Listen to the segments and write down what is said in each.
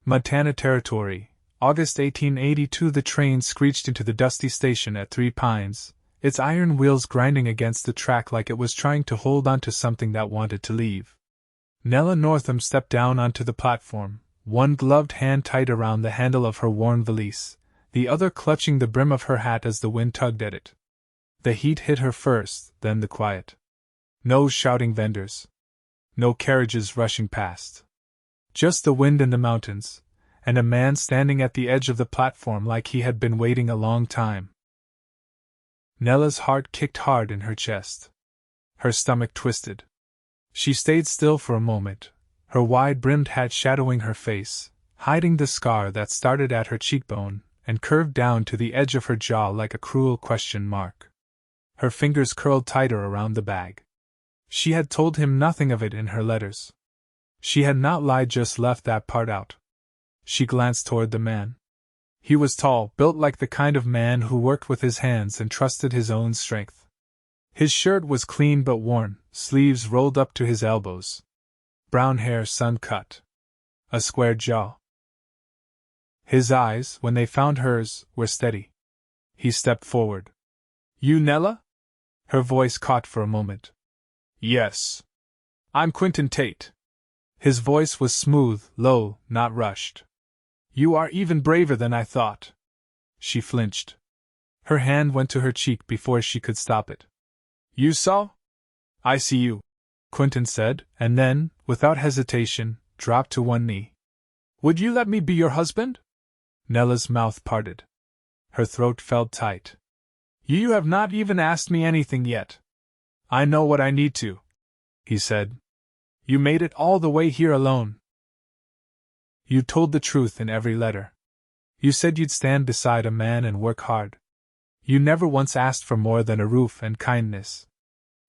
Montana Territory, August 1882. The train screeched into the dusty station at Three Pines, its iron wheels grinding against the track like it was trying to hold on to something that wanted to leave. Nella Northam stepped down onto the platform, one gloved hand tight around the handle of her worn valise, the other clutching the brim of her hat as the wind tugged at it. The heat hit her first, then the quiet. No shouting vendors. No carriages rushing past. Just the wind in the mountains, and a man standing at the edge of the platform like he had been waiting a long time. Nella's heart kicked hard in her chest. Her stomach twisted. She stayed still for a moment, her wide-brimmed hat shadowing her face, hiding the scar that started at her cheekbone and curved down to the edge of her jaw like a cruel question mark. Her fingers curled tighter around the bag. She had told him nothing of it in her letters. She had not lied, just left that part out. She glanced toward the man. He was tall, built like the kind of man who worked with his hands and trusted his own strength. His shirt was clean but worn, sleeves rolled up to his elbows. Brown hair sun-cut. A square jaw. His eyes, when they found hers, were steady. He stepped forward. "You Nella?" Her voice caught for a moment. "Yes. I'm Quentin Tate." His voice was smooth, low, not rushed. "You are even braver than I thought." She flinched. Her hand went to her cheek before she could stop it. "You saw?" "I see you," Quentin said, and then, without hesitation, dropped to one knee. "Would you let me be your husband?" Nella's mouth parted. Her throat felt tight. "You have not even asked me anything yet." "I know what I need to," he said. "You made it all the way here alone." "You told the truth in every letter. You said you'd stand beside a man and work hard. You never once asked for more than a roof and kindness.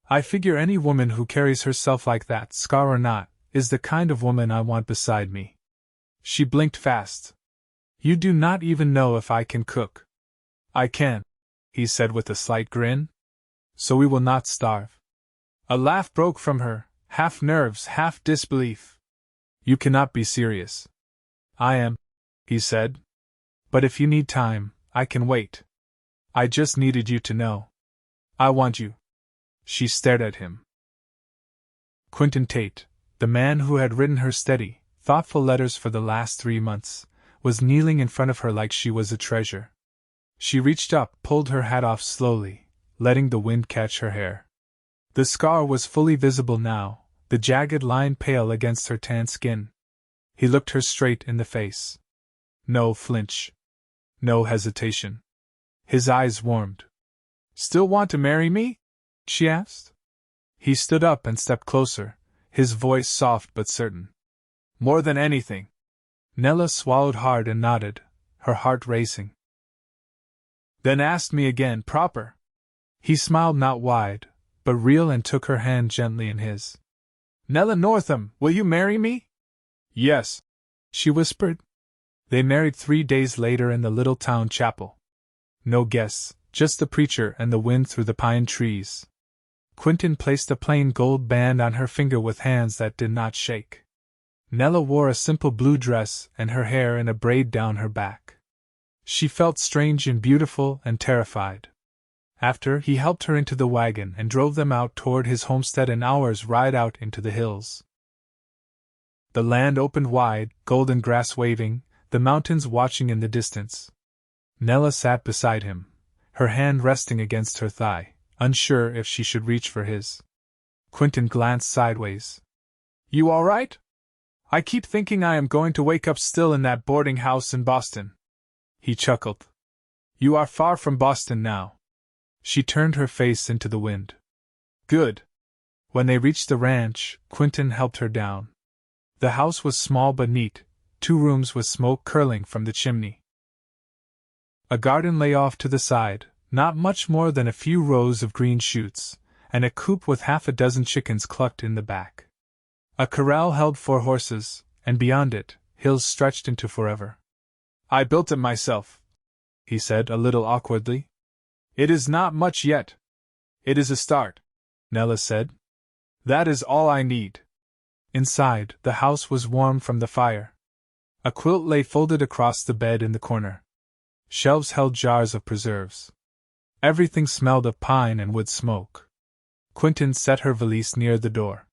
I figure any woman who carries herself like that, scar or not, is the kind of woman I want beside me." She blinked fast. "You do not even know if I can cook." "I can," he said with a slight grin. "So we will not starve." A laugh broke from her, half nerves, half disbelief. "You cannot be serious." "I am," he said. "But if you need time, I can wait. I just needed you to know. I want you." She stared at him. Quentin Tate, the man who had written her steady, thoughtful letters for the last 3 months, was kneeling in front of her like she was a treasure. She reached up, pulled her hat off slowly, letting the wind catch her hair. The scar was fully visible now, the jagged line pale against her tan skin. He looked her straight in the face. No flinch. No hesitation. His eyes warmed. "Still want to marry me?" she asked. He stood up and stepped closer, his voice soft but certain. "More than anything." Nella swallowed hard and nodded, her heart racing. "Then ask me again, proper." He smiled not wide, but real, and took her hand gently in his. "Nella Northam, will you marry me?" "Yes," she whispered. They married 3 days later in the little town chapel. No guests, just the preacher and the wind through the pine trees. Quentin placed a plain gold band on her finger with hands that did not shake. Nella wore a simple blue dress and her hair in a braid down her back. She felt strange and beautiful and terrified. After, he helped her into the wagon and drove them out toward his homestead, an hour's ride out into the hills. The land opened wide, golden grass waving, the mountains watching in the distance. Nella sat beside him, her hand resting against her thigh, unsure if she should reach for his. Quentin glanced sideways. "You all right? I keep thinking I am going to wake up still in that boarding house in Boston." He chuckled. "You are far from Boston now." She turned her face into the wind. "Good." When they reached the ranch, Quentin helped her down. The house was small but neat, 2 rooms with smoke curling from the chimney. A garden lay off to the side, not much more than a few rows of green shoots, and a coop with 6 chickens clucked in the back. A corral held 4 horses, and beyond it, hills stretched into forever. "I built it myself," he said a little awkwardly. "It is not much yet." "It is a start," Nella said. "That is all I need." Inside, the house was warm from the fire. A quilt lay folded across the bed in the corner. Shelves held jars of preserves. Everything smelled of pine and wood smoke. Quentin set her valise near the door.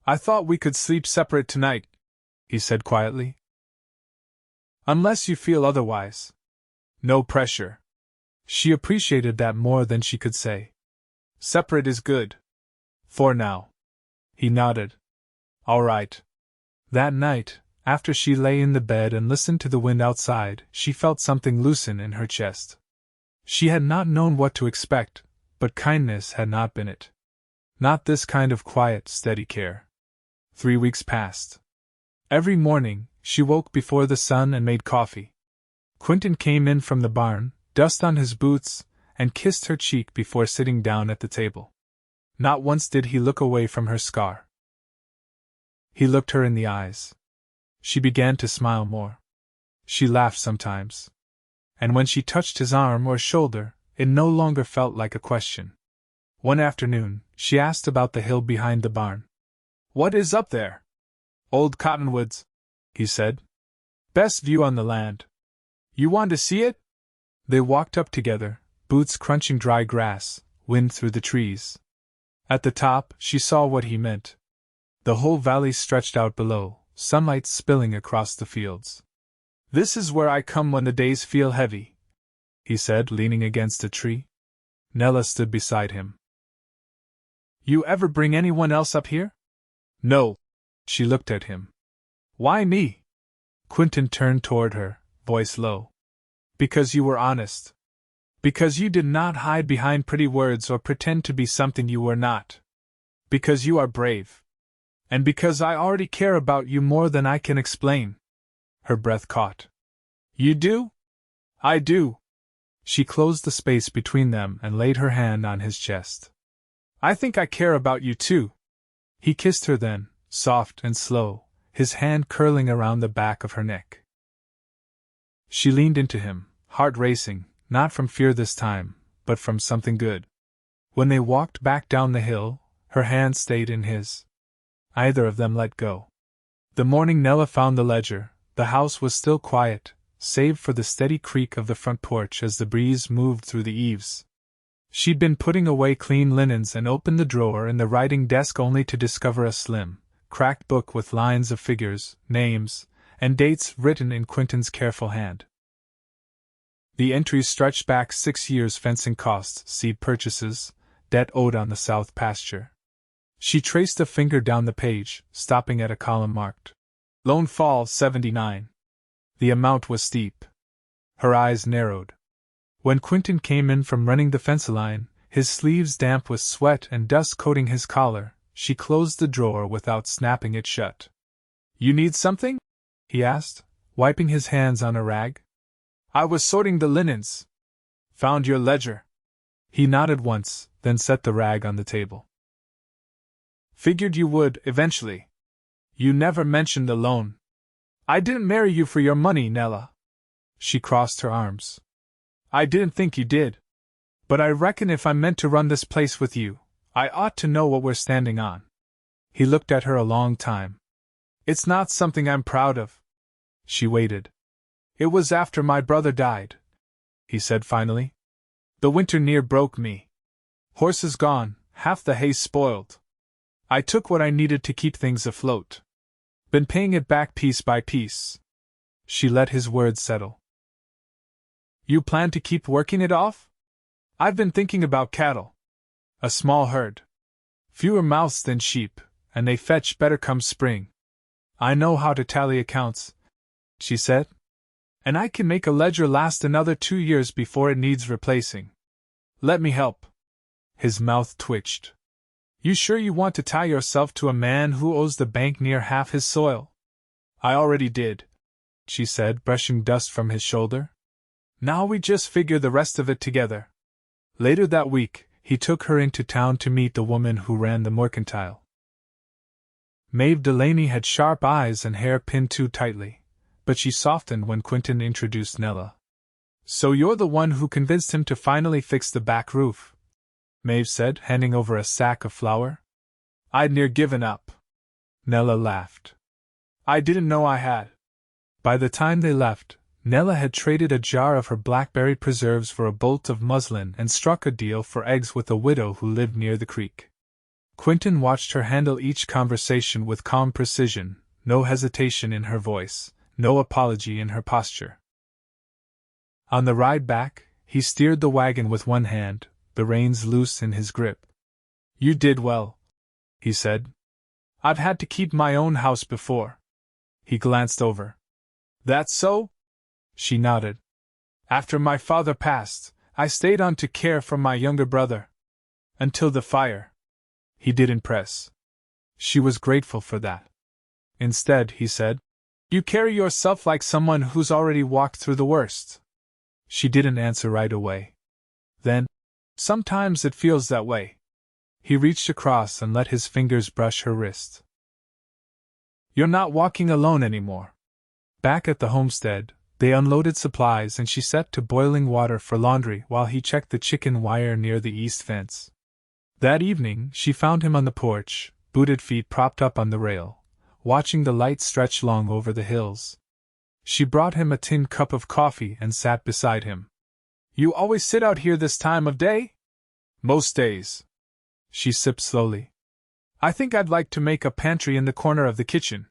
"I thought we could sleep separate tonight," he said quietly. "Unless you feel otherwise. No pressure." She appreciated that more than she could say. "Separate is good. For now." He nodded. "All right." That night, after she lay in the bed and listened to the wind outside, she felt something loosen in her chest. She had not known what to expect, but kindness had not been it. Not this kind of quiet, steady care. 3 weeks passed. Every morning, she woke before the sun and made coffee. Quentin came in from the barn, dust on his boots, and kissed her cheek before sitting down at the table. Not once did he look away from her scar. He looked her in the eyes. She began to smile more. She laughed sometimes. And when she touched his arm or shoulder, it no longer felt like a question. One afternoon, she asked about the hill behind the barn. "What is up there?" "Old cottonwoods," he said. "Best view on the land. You want to see it?" They walked up together, boots crunching dry grass, wind through the trees. At the top, she saw what he meant. The whole valley stretched out below, sunlight spilling across the fields. "This is where I come when the days feel heavy," he said, leaning against a tree. Nella stood beside him. "You ever bring anyone else up here?" "No." She looked at him. "Why me?" Quentin turned toward her, voice low. "Because you were honest. Because you did not hide behind pretty words or pretend to be something you were not. Because you are brave. And because I already care about you more than I can explain." Her breath caught. "You do?" "I do." She closed the space between them and laid her hand on his chest. "I think I care about you too." He kissed her then, soft and slow, his hand curling around the back of her neck. She leaned into him, heart racing, not from fear this time, but from something good. When they walked back down the hill, her hand stayed in his. Either of them let go. The morning Nella found the ledger, the house was still quiet, save for the steady creak of the front porch as the breeze moved through the eaves. She'd been putting away clean linens and opened the drawer in the writing desk only to discover a slim, cracked book with lines of figures, names, and dates written in Quentin's careful hand. The entries stretched back 6 years: fencing costs, seed purchases, debt owed on the south pasture. She traced a finger down the page, stopping at a column marked "Loan Fall 79. The amount was steep. Her eyes narrowed. When Quentin came in from running the fence line, his sleeves damp with sweat and dust coating his collar, she closed the drawer without snapping it shut. "You need something?" he asked, wiping his hands on a rag. "I was sorting the linens. Found your ledger." He nodded once, then set the rag on the table. "Figured you would, eventually. You never mentioned the loan. I didn't marry you for your money, Nella." She crossed her arms. "I didn't think you did. But I reckon if I'm meant to run this place with you, I ought to know what we're standing on." He looked at her a long time. "It's not something I'm proud of." She waited. "It was after my brother died," he said finally. "The winter near broke me. Horses gone, half the hay spoiled. I took what I needed to keep things afloat. Been paying it back piece by piece." She let his words settle. "You plan to keep working it off?" "I've been thinking about cattle. A small herd. Fewer mouths than sheep, and they fetch better come spring. I know how to tally accounts," she said. "And I can make a ledger last another 2 years before it needs replacing. Let me help." His mouth twitched. "You sure you want to tie yourself to a man who owes the bank near half his soil?" "I already did," she said, brushing dust from his shoulder. "Now we just figure the rest of it together." Later that week, he took her into town to meet the woman who ran the mercantile. Maeve Delaney had sharp eyes and hair pinned too tightly, but she softened when Quentin introduced Nella. "So you're the one who convinced him to finally fix the back roof," Maeve said, handing over a sack of flour. "I'd near given up." Nella laughed. "I didn't know I had." By the time they left, Nella had traded a jar of her blackberry preserves for a bolt of muslin and struck a deal for eggs with a widow who lived near the creek. Quentin watched her handle each conversation with calm precision, no hesitation in her voice, no apology in her posture. On the ride back, he steered the wagon with one hand, the reins loose in his grip. "You did well," he said. "I've had to keep my own house before." He glanced over. "That's so?" She nodded. "After my father passed, I stayed on to care for my younger brother. Until the fire." He didn't press. She was grateful for that. Instead, he said, "You carry yourself like someone who's already walked through the worst." She didn't answer right away. Then, "Sometimes it feels that way." He reached across and let his fingers brush her wrist. "You're not walking alone anymore." Back at the homestead, they unloaded supplies and she set to boiling water for laundry while he checked the chicken wire near the east fence. That evening, she found him on the porch, booted feet propped up on the rail, watching the light stretch long over the hills. She brought him a tin cup of coffee and sat beside him. "You always sit out here this time of day?" "Most days." She sipped slowly. "I think I'd like to make a pantry in the corner of the kitchen.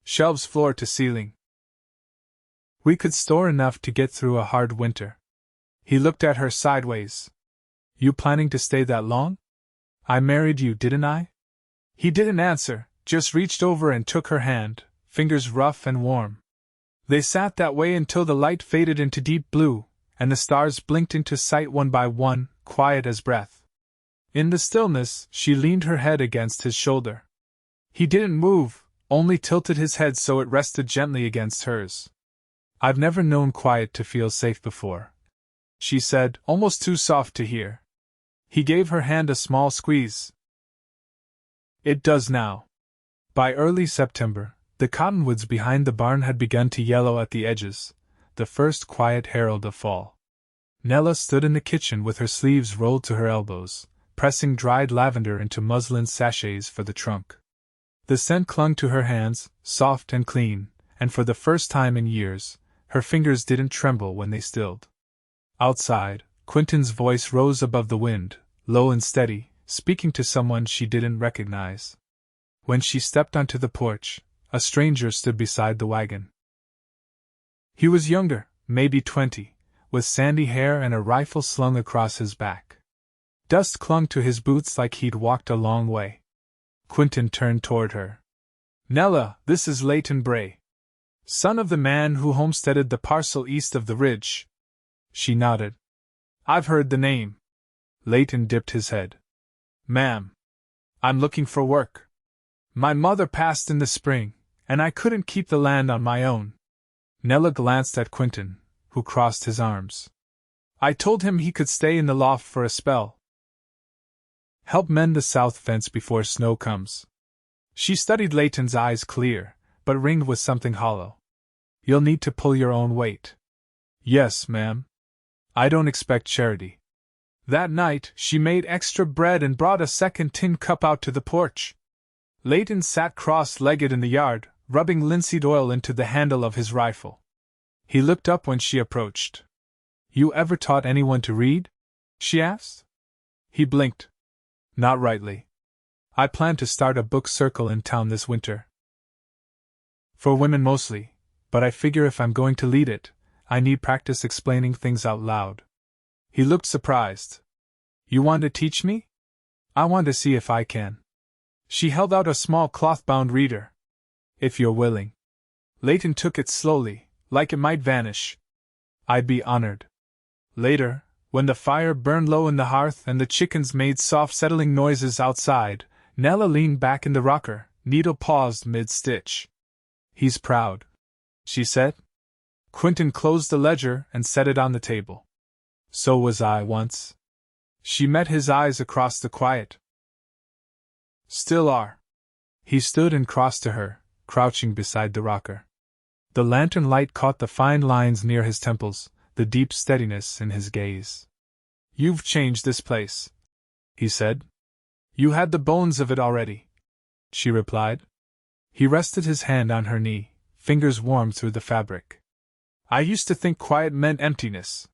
Shelves floor to ceiling. We could store enough to get through a hard winter." He looked at her sideways. "You planning to stay that long? I married you, didn't I?" He didn't answer, just reached over and took her hand, fingers rough and warm. They sat that way until the light faded into deep blue, and the stars blinked into sight one by one, quiet as breath. In the stillness, she leaned her head against his shoulder. He didn't move, only tilted his head so it rested gently against hers. "I've never known quiet to feel safe before," she said, almost too soft to hear. He gave her hand a small squeeze. "It does now." By early September, the cottonwoods behind the barn had begun to yellow at the edges, the first quiet herald of fall. Nella stood in the kitchen with her sleeves rolled to her elbows, pressing dried lavender into muslin sachets for the trunk. The scent clung to her hands, soft and clean, and for the first time in years, her fingers didn't tremble when they stilled. Outside, Quentin's voice rose above the wind, low and steady, speaking to someone she didn't recognize. When she stepped onto the porch, a stranger stood beside the wagon. He was younger, maybe 20, with sandy hair and a rifle slung across his back. Dust clung to his boots like he'd walked a long way. Quentin turned toward her. "Nella, this is Leighton Bray, son of the man who homesteaded the parcel east of the ridge." She nodded. "I've heard the name." Leighton dipped his head. "Ma'am, I'm looking for work. My mother passed in the spring, and I couldn't keep the land on my own." Nella glanced at Quentin, who crossed his arms. "I told him he could stay in the loft for a spell. Help mend the south fence before snow comes." She studied Leighton's eyes clear, but ringed with something hollow. "You'll need to pull your own weight." "Yes, ma'am. I don't expect charity." That night, she made extra bread and brought a second tin cup out to the porch. Leighton sat cross-legged in the yard, rubbing linseed oil into the handle of his rifle. He looked up when she approached. "You ever taught anyone to read?" she asked. He blinked. "Not rightly. I plan to start a book circle in town this winter. For women mostly, but I figure if I'm going to lead it, I need practice explaining things out loud." He looked surprised. "You want to teach me?" "I want to see if I can." She held out a small cloth-bound reader. "If you're willing." Leighton took it slowly, like it might vanish. "I'd be honored." Later, when the fire burned low in the hearth and the chickens made soft settling noises outside, Nella leaned back in the rocker, needle paused mid-stitch. "He's proud," she said. Quentin closed the ledger and set it on the table. "So was I once." She met his eyes across the quiet. "Still are." He stood and crossed to her, crouching beside the rocker. The lantern light caught the fine lines near his temples, the deep steadiness in his gaze. "You've changed this place," he said. "You had the bones of it already," she replied. He rested his hand on her knee, fingers warm through the fabric. I used to think quiet meant emptiness.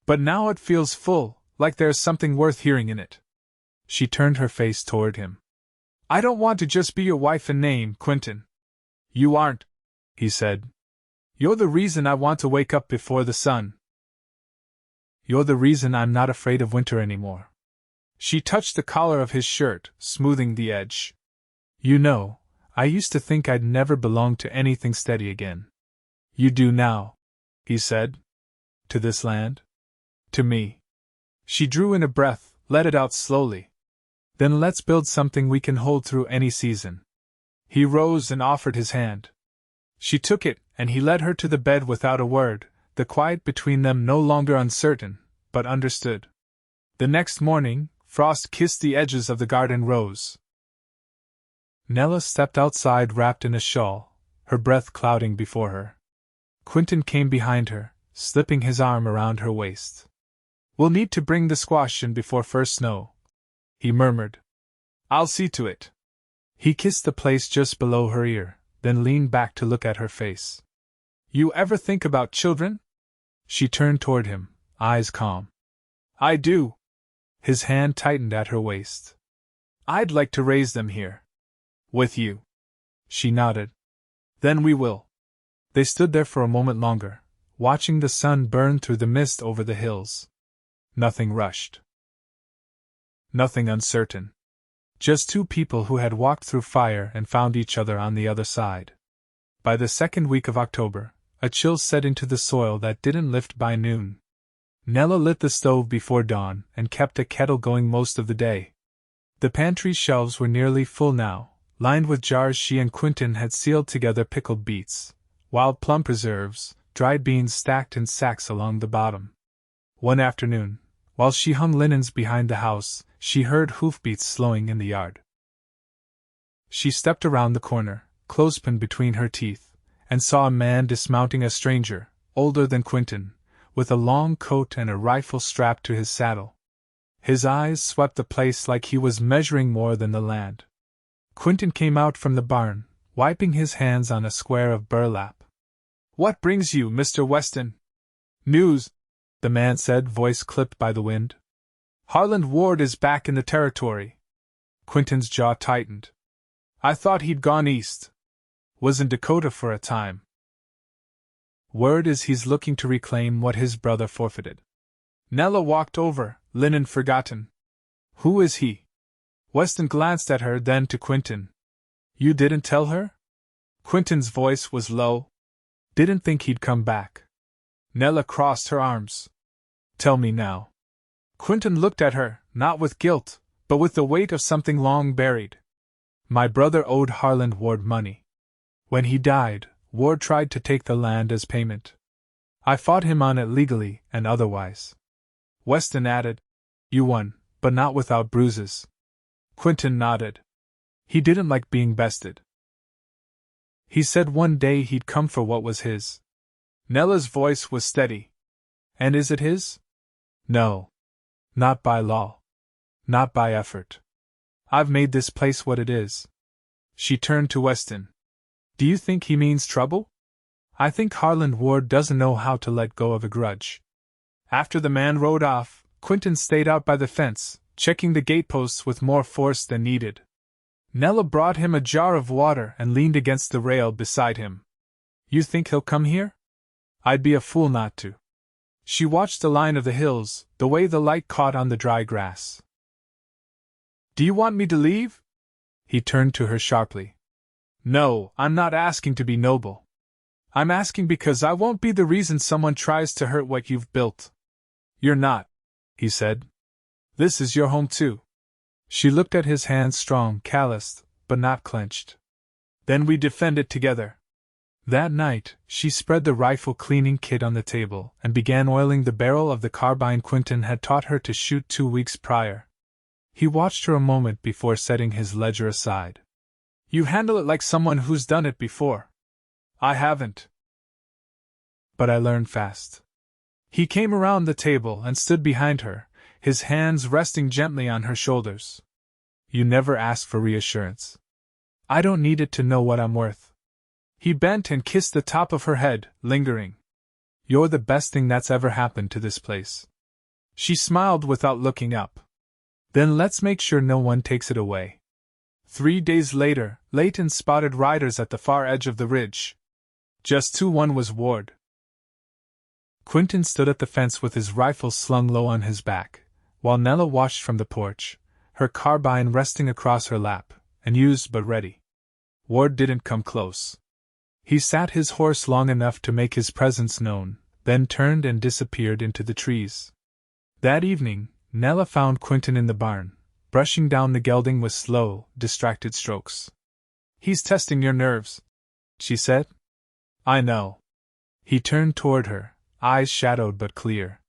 But now it feels full, like there's something worth hearing in it. She turned her face toward him. I don't want to just be your wife in name, Quentin. You aren't, he said. You're the reason I want to wake up before the sun. You're the reason I'm not afraid of winter anymore. She touched the collar of his shirt, smoothing the edge. You know, I used to think I'd never belong to anything steady again. You do now, he said. To this land? To me. She drew in a breath, let it out slowly. Then let's build something we can hold through any season. He rose and offered his hand. She took it, and he led her to the bed without a word, the quiet between them no longer uncertain, but understood. The next morning, frost kissed the edges of the garden rose. Nella stepped outside wrapped in a shawl, her breath clouding before her. Quentin came behind her, slipping his arm around her waist. We'll need to bring the squash in before first snow, he murmured. I'll see to it. He kissed the place just below her ear, then leaned back to look at her face. You ever think about children? She turned toward him, eyes calm. I do. His hand tightened at her waist. I'd like to raise them here. With you. She nodded. Then we will. They stood there for a moment longer, watching the sun burn through the mist over the hills. Nothing rushed. Nothing uncertain. Just two people who had walked through fire and found each other on the other side. By the second week of October, a chill set into the soil that didn't lift by noon. Nella lit the stove before dawn and kept a kettle going most of the day. The pantry shelves were nearly full now, lined with jars she and Quentin had sealed together pickled beets, wild plum preserves, dried beans stacked in sacks along the bottom. One afternoon, while she hung linens behind the house, she heard hoofbeats slowing in the yard. She stepped around the corner, clothespin between her teeth, and saw a man dismounting, a stranger, older than Quentin, with a long coat and a rifle strapped to his saddle. His eyes swept the place like he was measuring more than the land. Quentin came out from the barn, wiping his hands on a square of burlap. What brings you, Mr. Weston? News, the man said, voice clipped by the wind. Harland Ward is back in the territory. Quentin's jaw tightened. I thought he'd gone east. Was in Dakota for a time. Word is he's looking to reclaim what his brother forfeited. Nella walked over, linen forgotten. Who is he? Weston glanced at her, then to Quentin. You didn't tell her? Quentin's voice was low. Didn't think he'd come back. Nella crossed her arms. Tell me now. Quentin looked at her, not with guilt, but with the weight of something long buried. My brother owed Harland Ward money. When he died, Ward tried to take the land as payment. I fought him on it legally and otherwise. Weston added, You won, but not without bruises. Quentin nodded. He didn't like being bested. He said one day he'd come for what was his. Nella's voice was steady. And is it his? No. Not by law. Not by effort. I've made this place what it is. She turned to Weston. Do you think he means trouble? I think Harland Ward doesn't know how to let go of a grudge. After the man rode off, Quentin stayed out by the fence, checking the gateposts with more force than needed. Nella brought him a jar of water and leaned against the rail beside him. You think he'll come here? I'd be a fool not to. She watched the line of the hills, the way the light caught on the dry grass. Do you want me to leave? He turned to her sharply. No, I'm not asking to be noble. I'm asking because I won't be the reason someone tries to hurt what you've built. You're not, he said. This is your home too. She looked at his hands, strong, calloused, but not clenched. Then we defend it together. That night, she spread the rifle cleaning kit on the table and began oiling the barrel of the carbine Quentin had taught her to shoot 2 weeks prior. He watched her a moment before setting his ledger aside. You handle it like someone who's done it before. I haven't. But I learned fast. He came around the table and stood behind her, his hands resting gently on her shoulders. You never asked for reassurance. I don't need it to know what I'm worth. He bent and kissed the top of her head, lingering. "You're the best thing that's ever happened to this place." She smiled without looking up. "Then let's make sure no one takes it away." 3 days later, Leighton spotted riders at the far edge of the ridge. Just two. One was Ward. Quentin stood at the fence with his rifle slung low on his back, while Nella watched from the porch, her carbine resting across her lap, unused but ready. Ward didn't come close. He sat his horse long enough to make his presence known, then turned and disappeared into the trees. That evening, Nella found Quentin in the barn, brushing down the gelding with slow, distracted strokes. "He's testing your nerves," she said. "I know." He turned toward her, eyes shadowed but clear.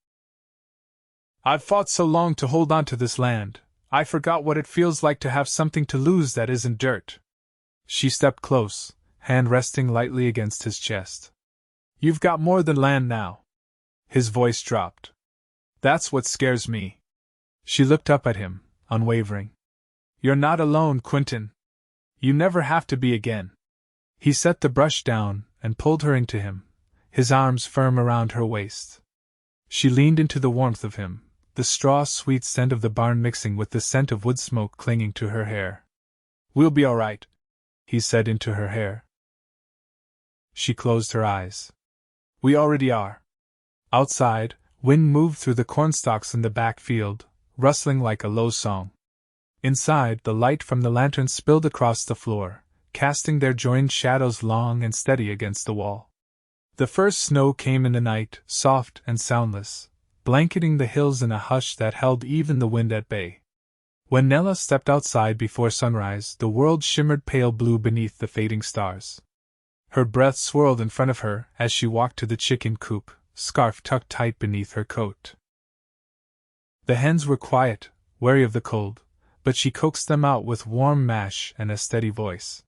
"I've fought so long to hold on to this land, I forgot what it feels like to have something to lose that isn't dirt." She stepped close, hand resting lightly against his chest. "You've got more than land now." His voice dropped. "That's what scares me." She looked up at him, unwavering. "You're not alone, Quentin. You never have to be again." He set the brush down and pulled her into him, his arms firm around her waist. She leaned into the warmth of him, the straw-sweet scent of the barn mixing with the scent of wood smoke clinging to her hair. "We'll be all right," he said into her hair. She closed her eyes. "We already are." Outside, wind moved through the cornstalks in the back field, rustling like a low song. Inside, the light from the lantern spilled across the floor, casting their joined shadows long and steady against the wall. The first snow came in the night, soft and soundless, blanketing the hills in a hush that held even the wind at bay. When Nella stepped outside before sunrise, the world shimmered pale blue beneath the fading stars. Her breath swirled in front of her as she walked to the chicken coop, scarf tucked tight beneath her coat. The hens were quiet, wary of the cold, but she coaxed them out with warm mash and a steady voice.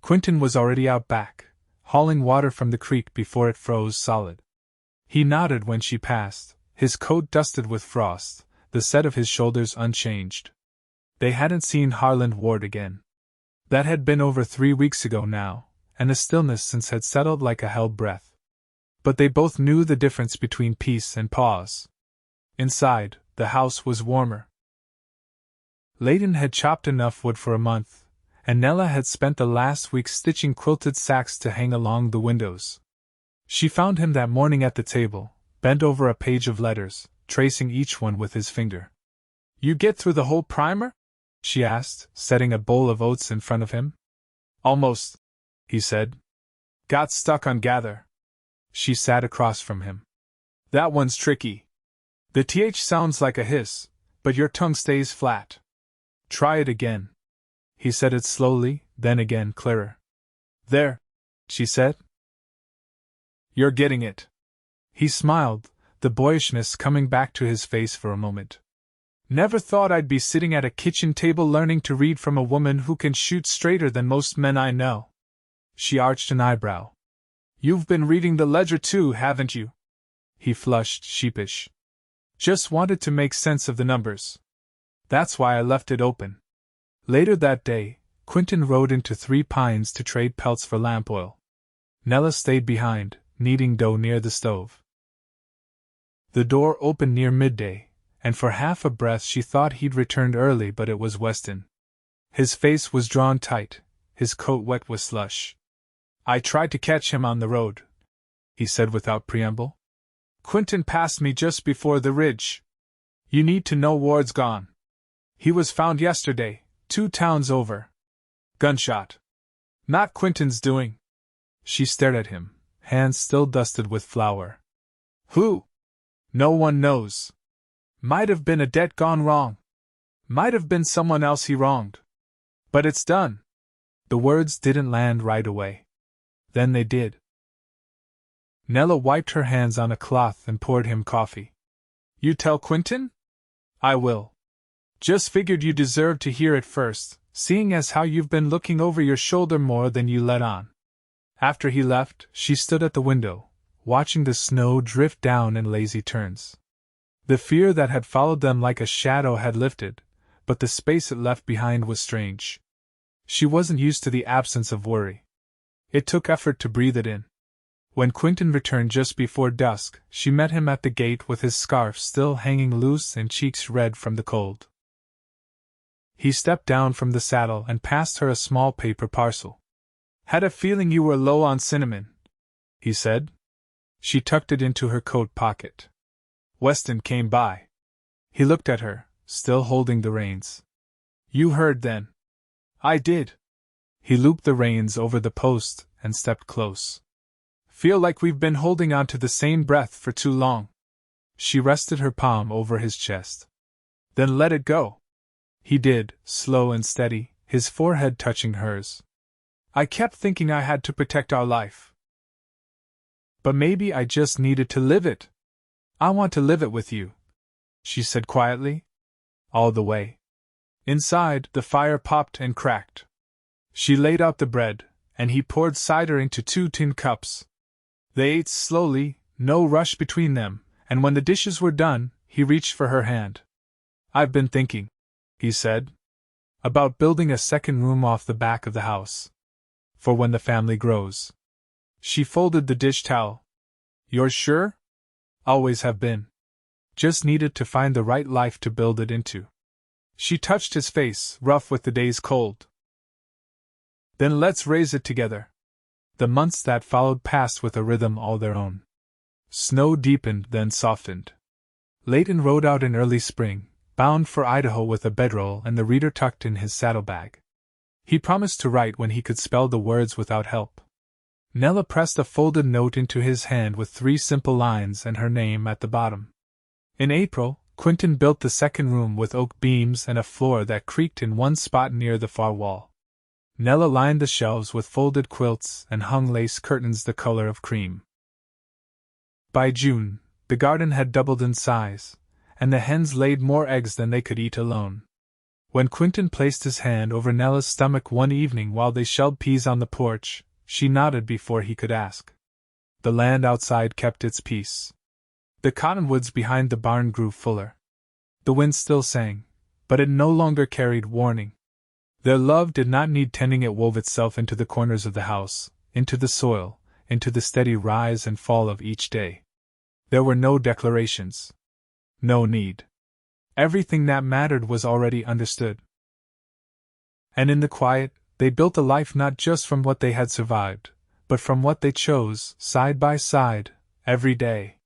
Quentin was already out back, hauling water from the creek before it froze solid. He nodded when she passed, his coat dusted with frost, the set of his shoulders unchanged. They hadn't seen Harland Ward again. That had been over 3 weeks ago now, and the stillness since had settled like a held breath. But they both knew the difference between peace and pause. Inside, the house was warmer. Leighton had chopped enough wood for a month, and Nella had spent the last week stitching quilted sacks to hang along the windows. She found him that morning at the table, bent over a page of letters, tracing each one with his finger. "You get through the whole primer?" she asked, setting a bowl of oats in front of him. "Almost," he said. "Got stuck on gather." She sat across from him. "That one's tricky. The th sounds like a hiss, but your tongue stays flat. Try it again." He said it slowly, then again clearer. "There," she said. "You're getting it." He smiled, the boyishness coming back to his face for a moment. "Never thought I'd be sitting at a kitchen table learning to read from a woman who can shoot straighter than most men I know." She arched an eyebrow. "You've been reading the ledger too, haven't you?" He flushed, sheepish. "Just wanted to make sense of the numbers. That's why I left it open." Later that day, Quentin rode into 3 Pines to trade pelts for lamp oil. Nella stayed behind, kneading dough near the stove. The door opened near midday, and for half a breath she thought he'd returned early, but it was Weston. His face was drawn tight, his coat wet with slush. "I tried to catch him on the road," he said without preamble. "Quentin passed me just before the ridge. You need to know Ward's gone. He was found yesterday, 2 towns over. Gunshot. Not Quentin's doing." She stared at him, hands still dusted with flour. "Who?" "No one knows. Might have been a debt gone wrong. Might have been someone else he wronged. But it's done." The words didn't land right away. Then they did. Nella wiped her hands on a cloth and poured him coffee. "You tell Quentin?" "I will. Just figured you deserved to hear it first, seeing as how you've been looking over your shoulder more than you let on." After he left, she stood at the window, watching the snow drift down in lazy turns. The fear that had followed them like a shadow had lifted, but the space it left behind was strange. She wasn't used to the absence of worry. It took effort to breathe it in. When Quentin returned just before dusk, she met him at the gate with his scarf still hanging loose and cheeks red from the cold. He stepped down from the saddle and passed her a small paper parcel. "Had a feeling you were low on cinnamon," he said. She tucked it into her coat pocket. Weston came by. He looked at her, still holding the reins. "You heard then?" "I did." He looped the reins over the post and stepped close. "Feel like we've been holding on to the same breath for too long." She rested her palm over his chest. "Then let it go." He did, slow and steady, his forehead touching hers. "I kept thinking I had to protect our life. But maybe I just needed to live it. I want to live it with you," she said quietly. All the way. Inside, the fire popped and cracked. She laid out the bread, and he poured cider into 2 tin cups. They ate slowly, no rush between them, and when the dishes were done, he reached for her hand. "I've been thinking," he said, "about building a second room off the back of the house. For when the family grows." She folded the dish towel. "You're sure?" "Always have been. Just needed to find the right life to build it into." She touched his face, rough with the day's cold. "Then let's raise it together." The months that followed passed with a rhythm all their own. Snow deepened, then softened. Leighton rode out in early spring, bound for Idaho with a bedroll and the reader tucked in his saddlebag. He promised to write when he could spell the words without help. Nella pressed a folded note into his hand with 3 simple lines and her name at the bottom. In April, Quentin built the second room with oak beams and a floor that creaked in one spot near the far wall. Nella lined the shelves with folded quilts and hung lace curtains the color of cream. By June, the garden had doubled in size, and the hens laid more eggs than they could eat alone. When Quentin placed his hand over Nella's stomach one evening while they shelled peas on the porch, she nodded before he could ask. The land outside kept its peace. The cottonwoods behind the barn grew fuller. The wind still sang, but it no longer carried warning. Their love did not need tending, it wove itself into the corners of the house, into the soil, into the steady rise and fall of each day. There were no declarations. No need. Everything that mattered was already understood. And in the quiet, they built a life not just from what they had survived, but from what they chose, side by side, every day.